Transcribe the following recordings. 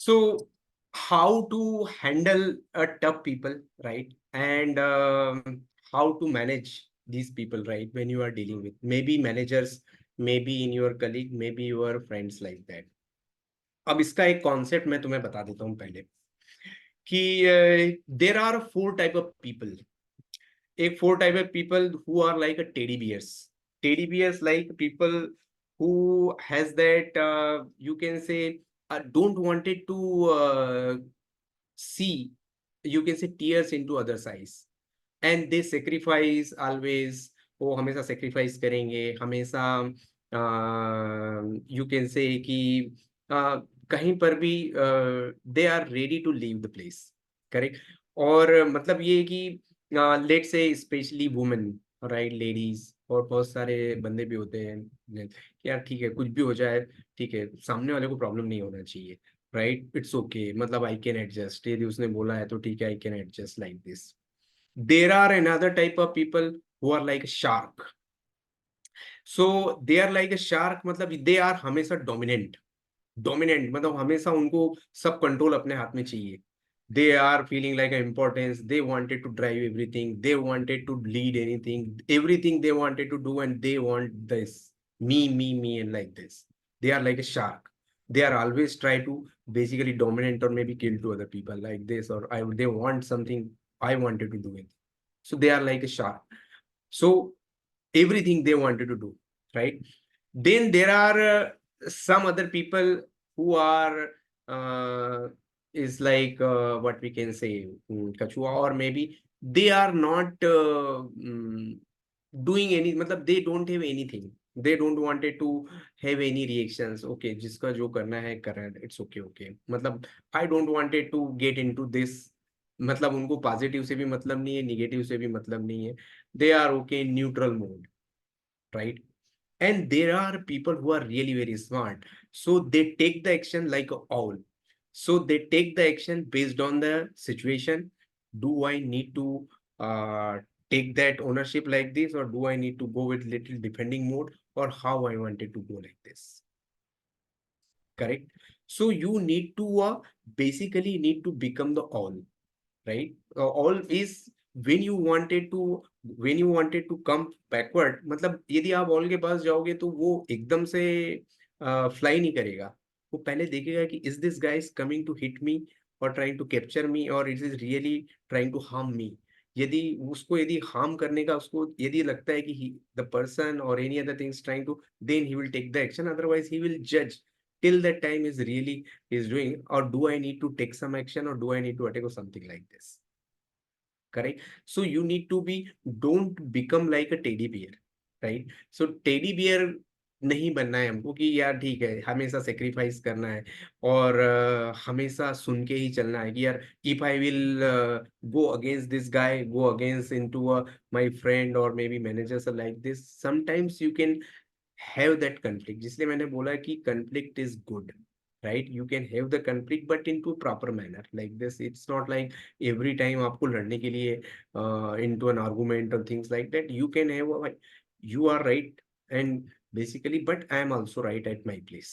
So, how to handle a tough people, right? And how to manage these people, right? When you are dealing with maybe managers, maybe in your colleague, maybe your friends like that. अब इसका एक concept मैं तुम्हें बता देता हूँ पहले कि there are four type of people. एक four type of people who are like a teddy bears. Teddy bears like people who has that you can say don't wanted to see, you can say, tears into others eyes, and they sacrifice always. वो हमेशा sacrifice करेंगे हमेशा. You can से कि कहीं पर भी they are ready to leave the place. Correct. और मतलब ये कि लेट से स्पेशली वुमेन, राइट, लेडीज, और बहुत सारे बंदे भी होते हैं कि यार ठीक है कुछ भी हो जाए, ठीक है सामने वाले को प्रॉब्लम नहीं होना चाहिए, राइट, इट्स ओके, मतलब आई कैन एडजस्ट, यदि उसने बोला है तो ठीक है, I can adjust like this. There are another type of people who are like a shark. So they are like a shark, मतलब they are हमेशा dominant. Dominant मतलब हमेशा उनको सब कंट्रोल अपने हाथ में चाहिए. They are feeling like an importance. They wanted to drive everything. They wanted to lead anything. Everything they wanted to do, and they want this. Me, and like this. They are like a shark. They are always try to basically dominate or maybe kill to other people like this, or they want something I wanted to do it. So they are like a shark. So everything they wanted to do, right? Then there are some other people who are uh, is like what we can say, kachua, or maybe they are not doing any, matlab they don't have anything. They don't wanted to have any reactions. Okay, jiska jo karna hai kar raha hai, it's okay, okay, matlab I don't wanted to get into this. मतलब उनको positive से भी मतलब नहीं है, negative से भी मतलब नहीं है. They are okay in neutral mode, right? And there are people who are really very smart, so they take the action like a owl. So they take the action based on the situation. Do I need to uh, take that ownership like this, or do I need to go with little defending mode, or how I wanted to go like this? Correct. So you need to basically need to become the all, right? All is when you wanted to, when you wanted to come backward, मतलब यदि आप all के पास जाओगे तो वो एकदम से fly नहीं करेगा. वो पहले देखेगा कि is this guys coming to hit me और ट्राइंग टू कैप्चर मी, और it is really trying to harm me. यदि उसको, यदि हार्म करने का उसको यदि लगता है कि द पर्सन और any other things trying to, then he will take the action, otherwise he will जज till that time is really is doing, or do I need to take some action, or do I need to attack, or something like this. Correct. So you need to be, don't become like a teddy bear, right? So teddy bear नहीं बनना है हमको कि यार ठीक है हमेशा sacrifice करना है, और हमेशा सुन के ही चलना है कि यार if I will go against this guy, go against into my friend और maybe managers like this, sometimes you can have that conflict. जिसलिए मैंने बोला कि conflict is good, right? You can have the conflict but into proper manner like this. It's not like every time आपको लड़ने के लिए into an argument or things like that. You can have you are right, and basically, but I am also right at my place.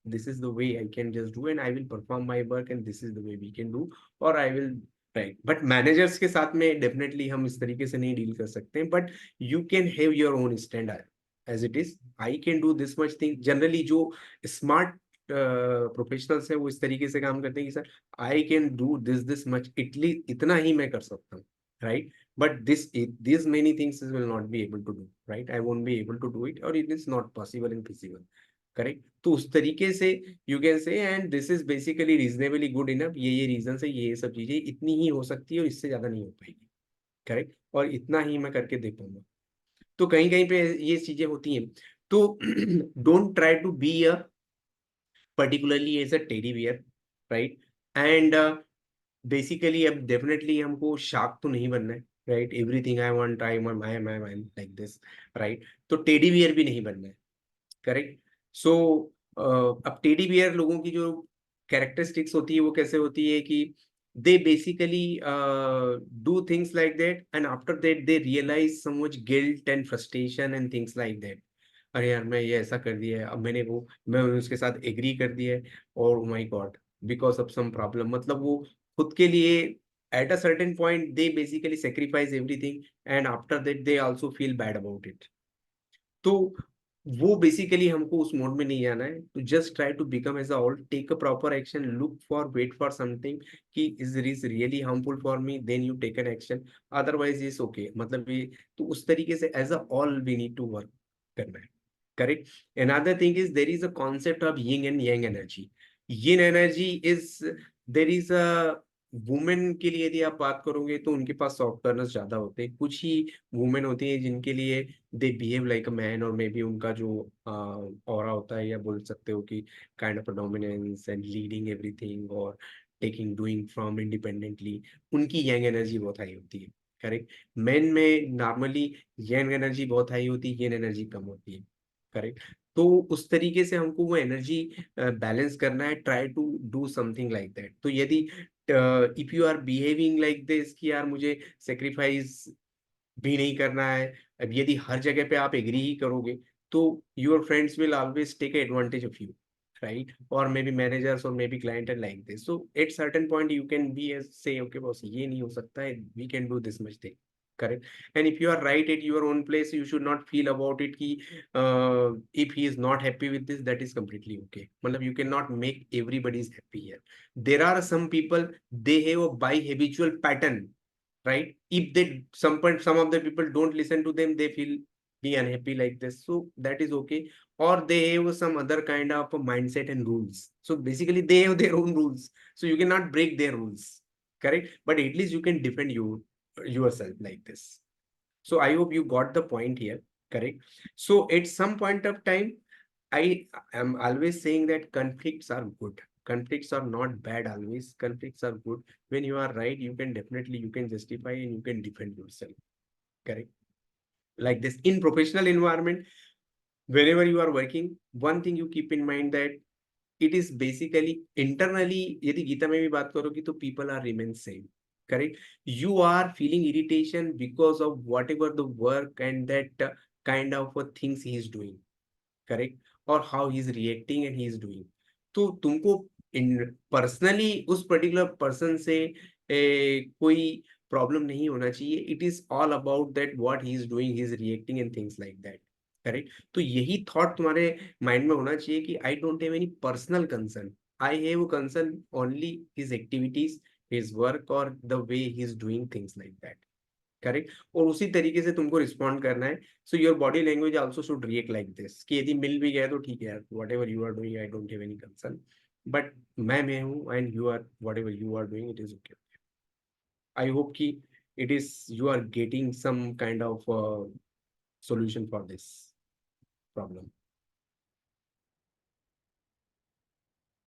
This is the way I can just do, and I will perform my work, and this is the way we can do, or I will, right? But managers के साथ में definitely हम इस तरीके से नहीं deal कर सकते हैं, but you can have your own stand as it is. I can do this much thing. Generally जो smart प्रोफेशनल्स है वो इस तरीके से काम करते हैं कि sir I can do this much, ideally इतना ही मैं कर सकता हूँ, right? But this many things will not be able to do, right? I won't be able to do it, और it is not possible in feasible. Correct. तो उस तरीके से you can say, and this is basically reasonably good enough. ये reason है, ये सब चीजें इतनी ही हो सकती है और इससे ज्यादा नहीं हो पाएगी. करेक्ट. और इतना ही मैं करके दे पाऊंगा. तो कहीं कहीं पे ये चीजें होती हैं. तो don't try to be a particularly as a teddy bear, right? And basically अब definitely हमको shark तो नहीं बनना है, right? Everything I want, I like this, right? तो teddy bear भी नहीं बनना है, correct? So अब teddy bear लोगों की जो characteristics होती है वो कैसे होती है कि they basically do things like that, and after that they realize so much guilt and frustration and things like that. अरे यार मैं ये ऐसा कर दिया है, अब मैंने वो, मैं उसके साथ एग्री कर दिया है, और my god, because of some problem, मतलब वो खुद के लिए at a certain point they basically sacrifice everything, and after that they also feel bad about it. तो वो बेसिकली हमको उस मोड में नहीं आना है। तो just try to become as a all, take a proper action, look for, wait for something कि is really harmful for me, then you take an action, otherwise is okay. मतलब ये, तो उस तरीके से as a all we need to work करना है। Correct. Another thing is there is a concept of yin and yang energy. Yin energy is, there is a, women के लिए यदि आप बात करोगे तो उनके पास सॉफ्ट कर्नर्स ज्यादा होते हैं। कुछ ही वुमेन होती है जिनके लिए they behave like a man, और मे बी उनका जो ऑरा होता है, या बोल सकते हो कि kind of dominance and leading everything, और टेकिंग डूइंग फ्रॉम इंडिपेंडेंटली, उनकी यंग एनर्जी बहुत हाई होती है। करेक्ट। मेन में नॉर्मली यंग एनर्जी बहुत हाई होती है, येन एनर्जी कम होती है। करेक्ट। तो उस तरीके से हमको वो एनर्जी बैलेंस करना है, try to do something like that. तो यदि if you are behaving like this कि यार मुझे सेक्रीफाइस भी नहीं करना है, अब यदि हर जगह पे आप एग्री ही करोगे, तो your friends will always take advantage of you, right? और मे बी मैनेजर्स और maybe client and like this. So at certain point you can be say okay boss, ये नहीं हो सकता है, we can do this much thing. Correct. And if you are right at your own place, you should not feel about it कि if he is not happy with this, that is completely okay. मतलब you can not make everybody is happy here. There are some people, they have a by habitual pattern, right? If they, some of the people don't listen to them, they feel be unhappy like this, so that is okay. Or they have some other kind of a mindset and rules, so basically they have their own rules, so you cannot break their rules. Correct. But at least you can defend yourself like this. So I hope you got the point here. Correct. So at some point of time, I am always saying that conflicts are good. Conflicts are not bad always. Conflicts are good. When you are right, you can definitely, you can justify and you can defend yourself. Correct. Like this in professional environment, wherever you are working, one thing you keep in mind that it is basically internally, यदि गीता में भी बात करोगी तो people are remain same. Correct. You are feeling irritation because of whatever the work and that kind of things he is doing. Correct. और how he is reacting and he is doing. तो तुमको इन personally उस particular person से कोई problem नहीं होना चाहिए। It is all about that what he is doing, he is reacting and things like that. Correct. तो यही थॉट तुम्हारे माइंड में होना चाहिए कि I don't have any personal concern, I have concern only his activities, his work, और the way he is doing things like that. Correct. और उसी तरीके से तुमको रिस्पॉन्ड करना है। So your body language also should react like this कि यदि मिल भी गया तो ठीक है यार, whatever you are doing I don't have any concern, but मैं हूँ and you are, whatever you are doing it is okay. I hope कि it is, you are getting some kind of solution for this problem.